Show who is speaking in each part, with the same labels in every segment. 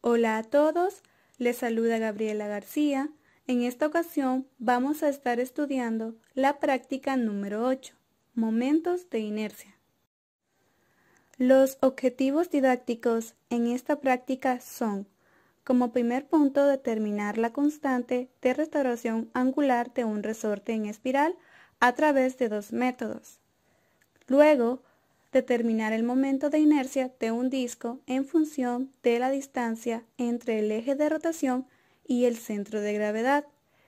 Speaker 1: Hola a todos, les saluda Gabriela García. En esta ocasión vamos a estar estudiando la práctica número 8, momentos de inercia. Los objetivos didácticos en esta práctica son, como primer punto, determinar la constante de restauración angular de un resorte en espiral a través de dos métodos. Luego, determinar el momento de inercia de un disco en función de la distancia entre el eje de rotación y el centro de gravedad.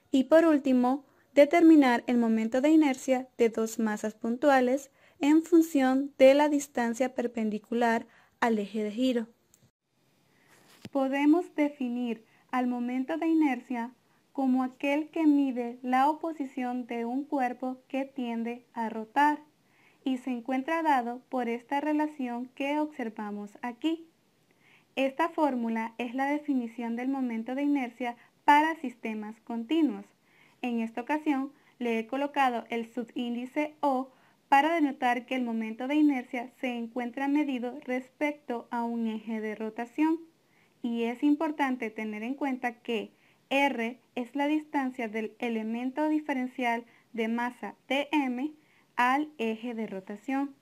Speaker 1: Y por último, determinar el momento de inercia de dos masas puntuales en función de la distancia perpendicular al eje de giro. Podemos definir al momento de inercia como aquel que mide la oposición de un cuerpo que tiende a rotar y se encuentra dado por esta relación que observamos aquí. Esta fórmula es la definición del momento de inercia para sistemas continuos. En esta ocasión le he colocado el subíndice O para denotar que el momento de inercia se encuentra medido respecto a un eje de rotación. Y es importante tener en cuenta que R es la distancia del elemento diferencial de masa dm al eje de rotación.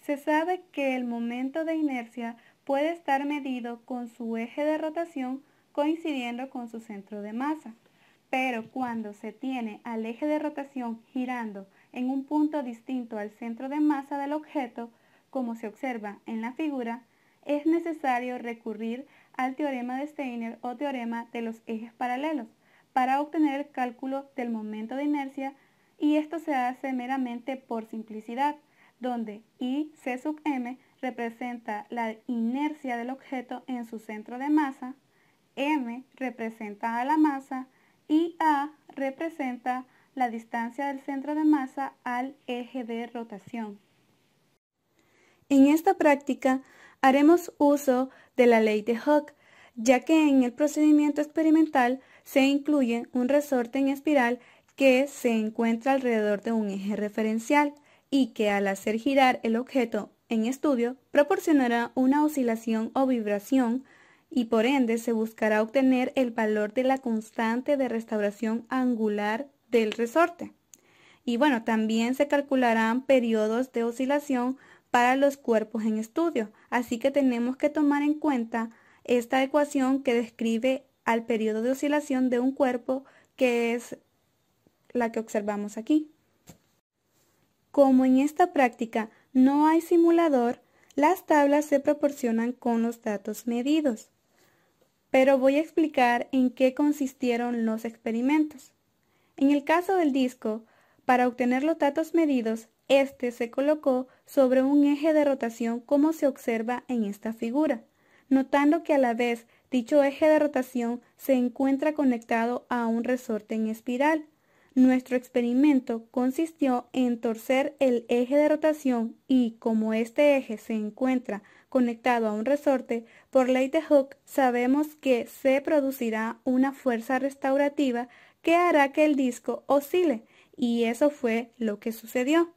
Speaker 1: Se sabe que el momento de inercia puede estar medido con su eje de rotación coincidiendo con su centro de masa, pero cuando se tiene al eje de rotación girando en un punto distinto al centro de masa del objeto, como se observa en la figura, es necesario recurrir al teorema de Steiner o teorema de los ejes paralelos para obtener el cálculo del momento de inercia, y esto se hace meramente por simplicidad, donde I c sub m representa la inercia del objeto en su centro de masa, m representa a la masa y a representa la distancia del centro de masa al eje de rotación. En esta práctica haremos uso de la ley de Hooke, ya que en el procedimiento experimental se incluye un resorte en espiral que se encuentra alrededor de un eje referencial y que al hacer girar el objeto en estudio proporcionará una oscilación o vibración y por ende se buscará obtener el valor de la constante de restauración angular del resorte. Y bueno, también se calcularán periodos de oscilación para los cuerpos en estudio, así que tenemos que tomar en cuenta esta ecuación que describe al periodo de oscilación de un cuerpo, que es la que observamos aquí. Como en esta práctica no hay simulador, las tablas se proporcionan con los datos medidos. Pero voy a explicar en qué consistieron los experimentos. En el caso del disco, para obtener los datos medidos, este se colocó sobre un eje de rotación como se observa en esta figura, notando que a la vez dicho eje de rotación se encuentra conectado a un resorte en espiral. Nuestro experimento consistió en torcer el eje de rotación y, como este eje se encuentra conectado a un resorte, por ley de Hooke sabemos que se producirá una fuerza restaurativa que hará que el disco oscile, y eso fue lo que sucedió.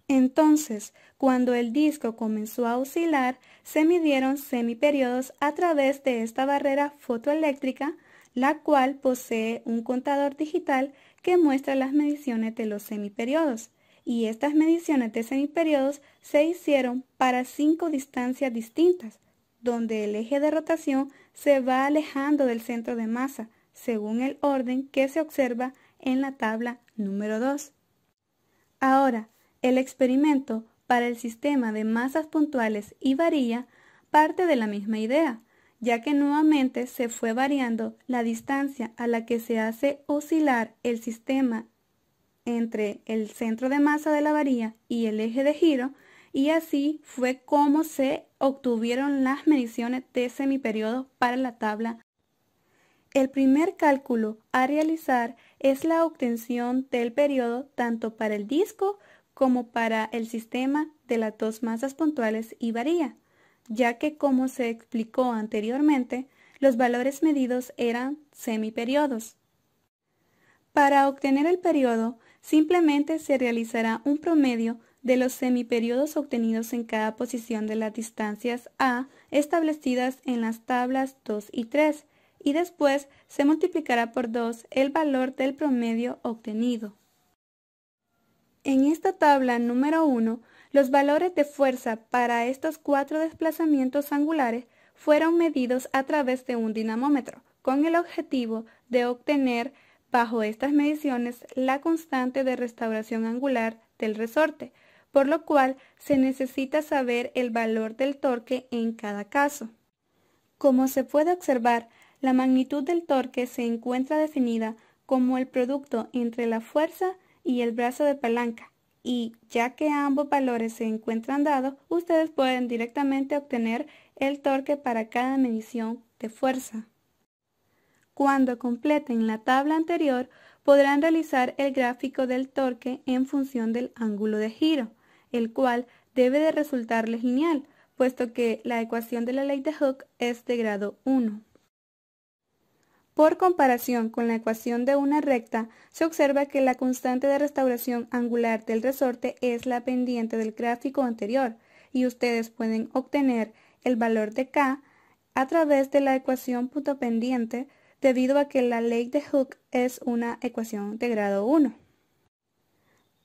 Speaker 1: Entonces, cuando el disco comenzó a oscilar, se midieron semiperiodos a través de esta barrera fotoeléctrica, la cual posee un contador digital que muestra las mediciones de los semiperiodos, y estas mediciones de semiperiodos se hicieron para 5 distancias distintas, donde el eje de rotación se va alejando del centro de masa, según el orden que se observa en la tabla número 2. Ahora, el experimento para el sistema de masas puntuales y varilla parte de la misma idea, ya que nuevamente se fue variando la distancia a la que se hace oscilar el sistema entre el centro de masa de la varilla y el eje de giro, y así fue como se obtuvieron las mediciones de semiperiodo para la tabla. El primer cálculo a realizar es la obtención del periodo tanto para el disco como para el sistema de las dos masas puntuales y varilla, ya que, como se explicó anteriormente, los valores medidos eran semiperiodos. Para obtener el periodo, simplemente se realizará un promedio de los semiperiodos obtenidos en cada posición de las distancias A establecidas en las tablas 2 y 3, y después se multiplicará por 2 el valor del promedio obtenido. En esta tabla número 1, los valores de fuerza para estos 4 desplazamientos angulares fueron medidos a través de un dinamómetro, con el objetivo de obtener, bajo estas mediciones, la constante de restauración angular del resorte, por lo cual se necesita saber el valor del torque en cada caso. Como se puede observar, la magnitud del torque se encuentra definida como el producto entre la fuerza y el brazo de palanca, y ya que ambos valores se encuentran dados, ustedes pueden directamente obtener el torque para cada medición de fuerza. Cuando completen la tabla anterior, podrán realizar el gráfico del torque en función del ángulo de giro, el cual debe de resultarles lineal, puesto que la ecuación de la ley de Hooke es de grado 1. Por comparación con la ecuación de una recta, se observa que la constante de restauración angular del resorte es la pendiente del gráfico anterior, y ustedes pueden obtener el valor de K a través de la ecuación punto pendiente, debido a que la ley de Hooke es una ecuación de grado 1.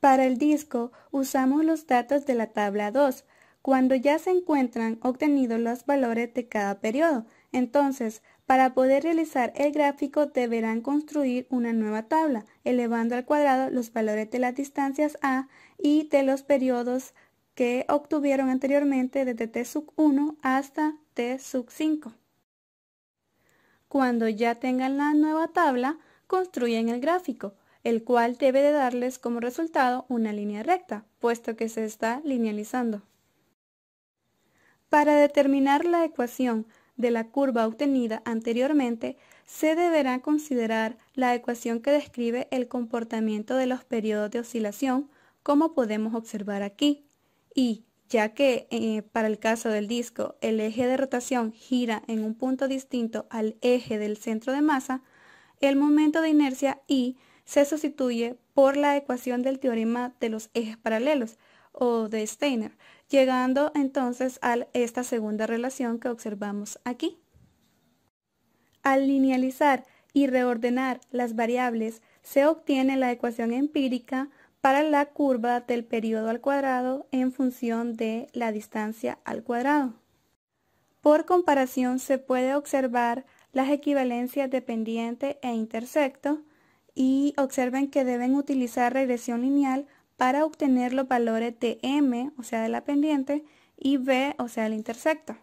Speaker 1: Para el disco, usamos los datos de la tabla 2, cuando ya se encuentran obtenidos los valores de cada periodo. Entonces, para poder realizar el gráfico deberán construir una nueva tabla, elevando al cuadrado los valores de las distancias A y de los periodos que obtuvieron anteriormente desde T1 hasta T5. Cuando ya tengan la nueva tabla, construyen el gráfico, el cual debe de darles como resultado una línea recta, puesto que se está linealizando. Para determinar la ecuación de la curva obtenida anteriormente, se deberá considerar la ecuación que describe el comportamiento de los periodos de oscilación, como podemos observar aquí. Y ya que para el caso del disco el eje de rotación gira en un punto distinto al eje del centro de masa, el momento de inercia I se sustituye por la ecuación del teorema de los ejes paralelos, o de Steiner, llegando entonces a esta segunda relación que observamos aquí. Al linealizar y reordenar las variables, se obtiene la ecuación empírica para la curva del periodo al cuadrado en función de la distancia al cuadrado. Por comparación, se puede observar las equivalencias de pendiente e intersecto, y observen que deben utilizar regresión lineal para obtener los valores de M, o sea de la pendiente, y B, o sea del intersecto.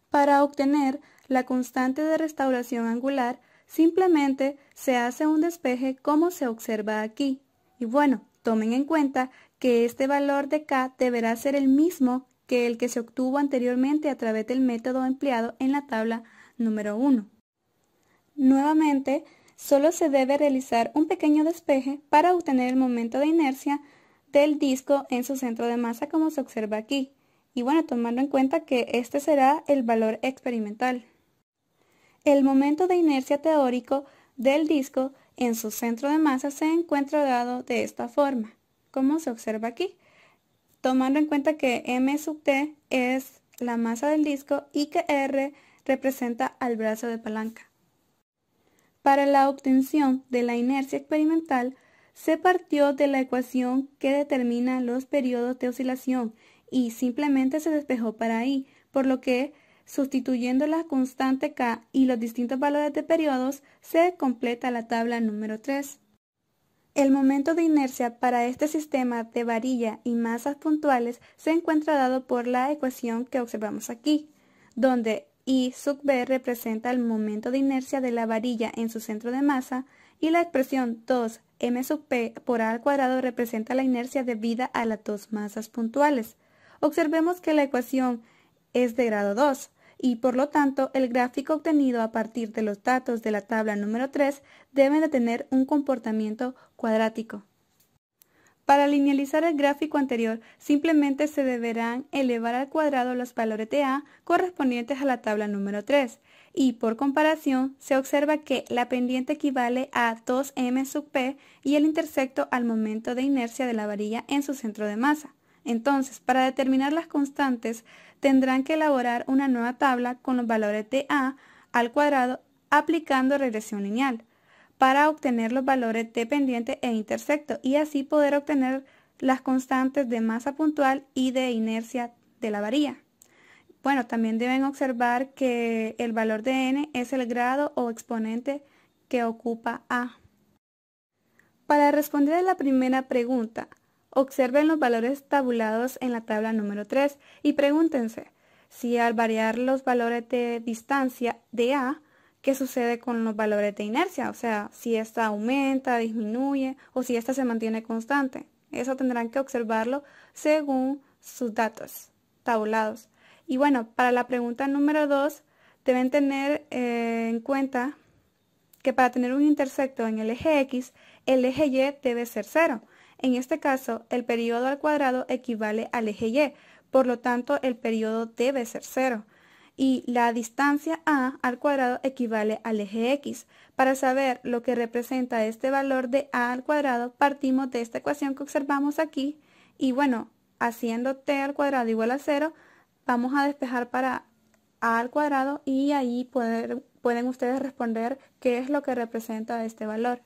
Speaker 1: Para obtener la constante de restauración angular, simplemente se hace un despeje como se observa aquí. Y bueno, tomen en cuenta que este valor de K deberá ser el mismo que el que se obtuvo anteriormente a través del método empleado en la tabla número 1. Nuevamente, solo se debe realizar un pequeño despeje para obtener el momento de inercia del disco en su centro de masa, como se observa aquí. Y bueno, tomando en cuenta que este será el valor experimental. El momento de inercia teórico del disco en su centro de masa se encuentra dado de esta forma, como se observa aquí, tomando en cuenta que m sub t es la masa del disco y que r representa al brazo de palanca. Para la obtención de la inercia experimental, se partió de la ecuación que determina los periodos de oscilación y simplemente se despejó para I, por lo que, sustituyendo la constante K y los distintos valores de periodos, se completa la tabla número 3. El momento de inercia para este sistema de varilla y masas puntuales se encuentra dado por la ecuación que observamos aquí, donde I sub B representa el momento de inercia de la varilla en su centro de masa y la expresión 2m sub p por a al cuadrado representa la inercia debida a las dos masas puntuales. Observemos que la ecuación es de grado 2 y por lo tanto el gráfico obtenido a partir de los datos de la tabla número 3 debe de tener un comportamiento cuadrático. Para linealizar el gráfico anterior, simplemente se deberán elevar al cuadrado los valores de A correspondientes a la tabla número 3, y por comparación se observa que la pendiente equivale a 2m sub p y el intersecto al momento de inercia de la varilla en su centro de masa. Entonces, para determinar las constantes, tendrán que elaborar una nueva tabla con los valores de a al cuadrado aplicando regresión lineal para obtener los valores de pendiente e intersecto y así poder obtener las constantes de masa puntual y de inercia de la varilla. Bueno, también deben observar que el valor de n es el grado o exponente que ocupa a. Para responder a la primera pregunta, observen los valores tabulados en la tabla número 3 y pregúntense si al variar los valores de distancia de a, ¿qué sucede con los valores de inercia? O sea, si esta aumenta, disminuye o si esta se mantiene constante. Eso tendrán que observarlo según sus datos tabulados. Y bueno, para la pregunta número 2, deben tener en cuenta que para tener un intersecto en el eje X, el eje Y debe ser 0. En este caso, el periodo al cuadrado equivale al eje Y, por lo tanto, el periodo debe ser 0. Y la distancia a al cuadrado equivale al eje X. Para saber lo que representa este valor de a al cuadrado, partimos de esta ecuación que observamos aquí. Y bueno, haciendo t al cuadrado igual a 0, vamos a despejar para a al cuadrado y ahí pueden ustedes responder qué es lo que representa este valor.